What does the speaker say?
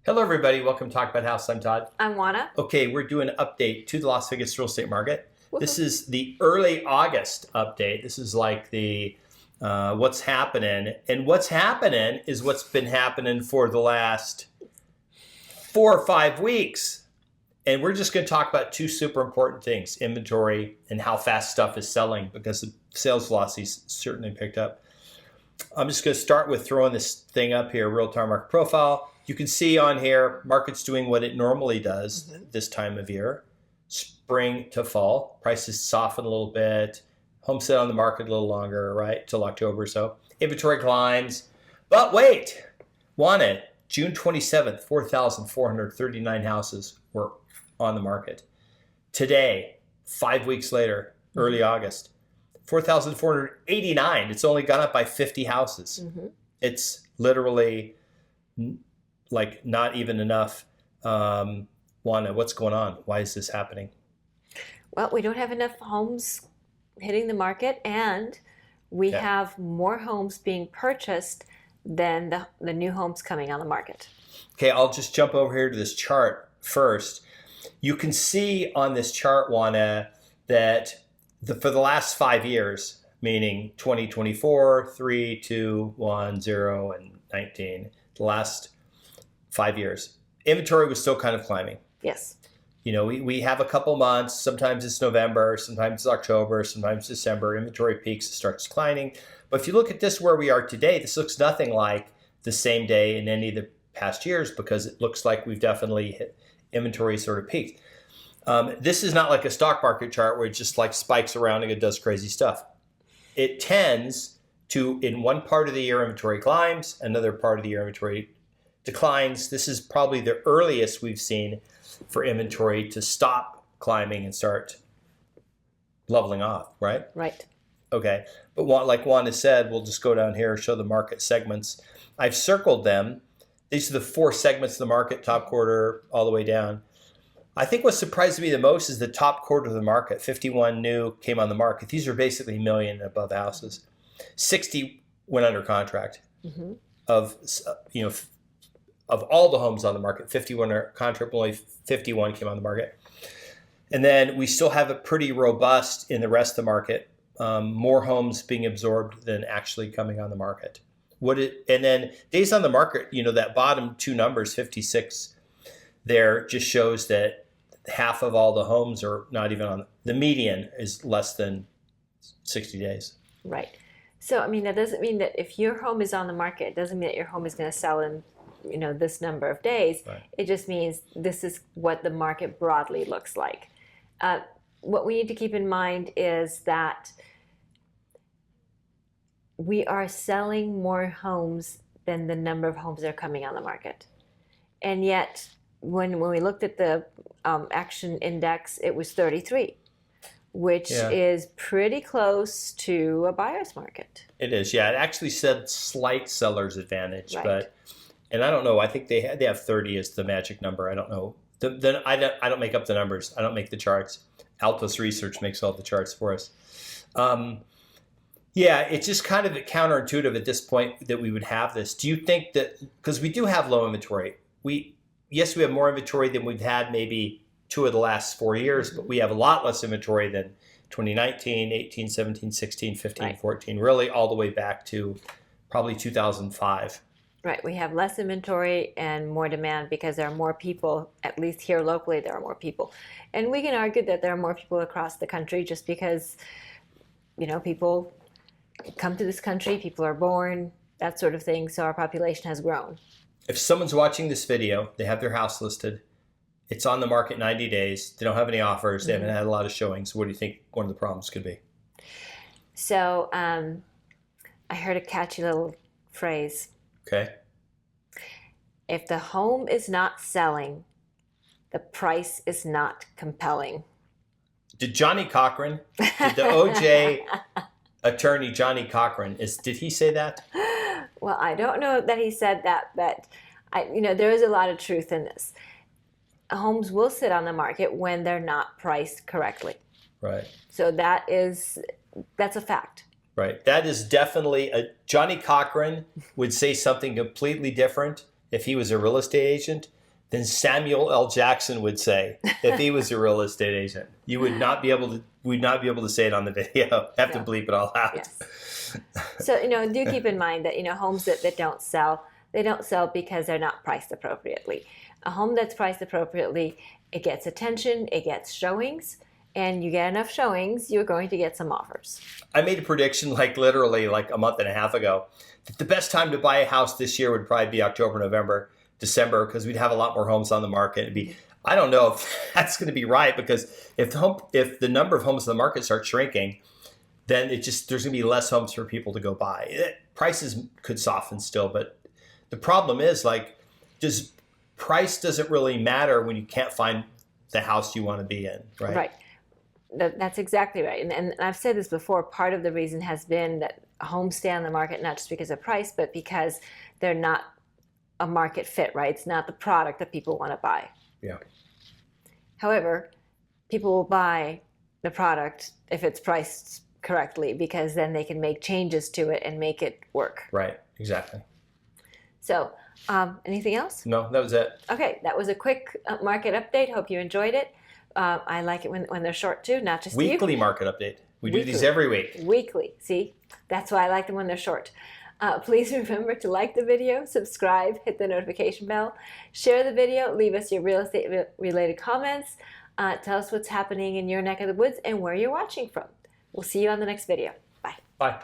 Hello, everybody. Welcome to Talk About House. I'm Todd. I'm Oana. Okay, we're doing an update to the Las Vegas real estate market. This Woohoo. is the early August update. This is like the what's happening. And what's happening is what's been happening for the last 4 or 5 weeks. And we're just going to talk about two super important things, inventory and how fast stuff is selling, because the sales velocity's certainly picked up. I'm just going to start with throwing this thing up here, real-time market profile. You can see on here, market's doing what it normally does this time of year. Spring to fall, prices soften a little bit. Home sit on the market a little longer, right, till October or so. Inventory climbs. But wait, wanted, June 27th, 4,439 houses were on the market. Today, 5 weeks later, early August, 4,489. It's only gone up by 50 houses. It's literally like not even enough. Wanda, what's going on? Why is this happening? Well, we don't have enough homes hitting the market, and we have more homes being purchased than the new homes coming on the market. Okay, I'll just jump over here to this chart first. You can see on this chart, Wanda, that for the last 5 years, meaning 2024, 3, 2, 1, 0, and 19, the last 5 years, inventory was still kind of climbing. Yes. You know, we have a couple months. Sometimes it's November, sometimes it's October, sometimes December. Inventory peaks, it starts declining. But if you look at this where we are today, this looks nothing like the same day in any of the past years, because it looks like we've definitely hit inventory sort of peaked. This is not like a stock market chart where it just like spikes around and it does crazy stuff. It tends to, in one part of the year, inventory climbs, another part of the year, inventory declines. This is probably the earliest we've seen for inventory to stop climbing and start leveling off, right? Right. Okay. But like Wanda said, we'll just go down here and show the market segments. I've circled them. These are the 4 segments of the market, top quarter all the way down. I think what surprised me the most is the top quarter of the market. 51 new came on the market. These are basically million and above houses. 60 went under contract. Of all the homes on the market, 51 are contract, only 51 came on the market. And then we still have it pretty robust in the rest of the market. More homes being absorbed than actually coming on the market. And then days on the market, that bottom 2 numbers, 56 there, just shows that half of all the homes are not even on. The median is less than 60 days. Right. So, I mean, that doesn't mean that if your home is on the market, it doesn't mean that your home is going to sell in, this number of days. Right. It just means this is what the market broadly looks like. What we need to keep in mind is that we are selling more homes than the number of homes that are coming on the market. And yet, when we looked at the action index, it was 33, which is pretty close to a buyer's market. It is, yeah. It actually said slight seller's advantage, Right. And I don't know. I think they have 30 as the magic number. I don't know. I don't make up the numbers. I don't make the charts. Altos Research makes all the charts for us. It's just kind of counterintuitive at this point that we would have this. Do you think that, because we do have low inventory, yes, we have more inventory than we've had maybe 2 of the last 4 years, but we have a lot less inventory than 2019, 18, 17, 16, 15, Right. 14, really all the way back to probably 2005. Right. We have less inventory and more demand because there are more people, at least here locally, there are more people. And we can argue that there are more people across the country just because, people come to this country, people are born, that sort of thing. So our population has grown. If someone's watching this video, they have their house listed, it's on the market 90 days, they don't have any offers, they haven't had a lot of showings, what do you think one of the problems could be? So I heard a catchy little phrase. Okay. If the home is not selling, the price is not compelling. Did the OJ attorney Johnny Cochran, did he say that? Well, I don't know that he said that, but there is a lot of truth in this. Homes will sit on the market when they're not priced correctly. Right. So that's a fact. Right. That is definitely Johnny Cochran would say something completely different if he was a real estate agent than Samuel L. Jackson would say if he was a real estate agent. You would not be able to. We'd not be able to say it on the video. Have to bleep it all out. Yes. So do keep in mind that homes that don't sell, they don't sell because they're not priced appropriately. A home that's priced appropriately, it gets attention, it gets showings, and you get enough showings, you're going to get some offers. I made a prediction literally a month and a half ago that the best time to buy a house this year would probably be October, November, December, because we'd have a lot more homes on the market. It'd be, I don't know if that's going to be right, because if the number of homes in the market starts shrinking, then there's going to be less homes for people to go buy. Prices could soften still, but the problem is just price doesn't really matter when you can't find the house you want to be in, right? Right. That's exactly right. And I've said this before, part of the reason has been that homes stay on the market not just because of price, but because they're not a market fit, right? It's not the product that people want to buy. Yeah. However, people will buy the product if it's priced correctly, because then they can make changes to it and make it work. Right, exactly. So, anything else? No, that was it. Okay, that was a quick market update. Hope you enjoyed it. I like it when they're short too, not just weekly market update. We do these every week. Weekly. See, that's why I like them when they're short. Please remember to like the video, subscribe, hit the notification bell, share the video, leave us your real estate related comments, tell us what's happening in your neck of the woods and where you're watching from. We'll see you on the next video. Bye. Bye.